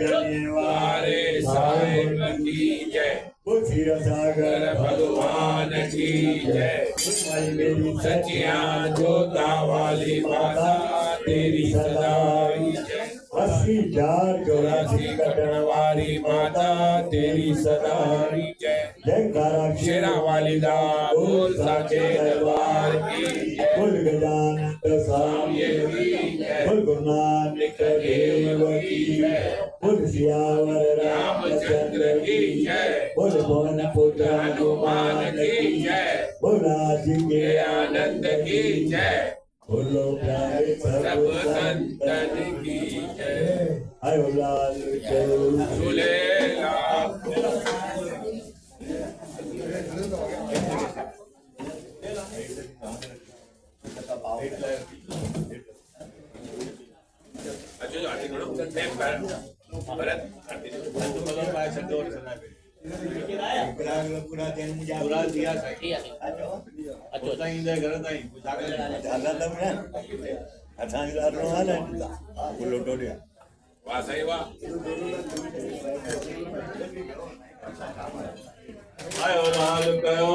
द्वारे साहिब की जय। क्षीर सागर भगवान की जय। सचिया जोता वाली माता तेरी सदा की जय। 80,84 कटन वाली माता तेरी सदा की जय। जयकारा शेरा वाली दा बोल साचे दरबार की जय। बोल गजानन स्वामी की जय। बोल गुरु नानक देव की बोल सियावर रामचंद्र की जय। बोल पवन पुत्र हनुमान की जय। बोला जी के आनंद की जय। बोलो प्यारे सब संतन की जय। आयो लाल झूलेलाल। पूरा दिन मुझे पूरा दिया था अच्छा इंदर करत आहे झाला तर ना आता रोहाना बोलो टोडिया वाह सही वाह। आयो लाल कयो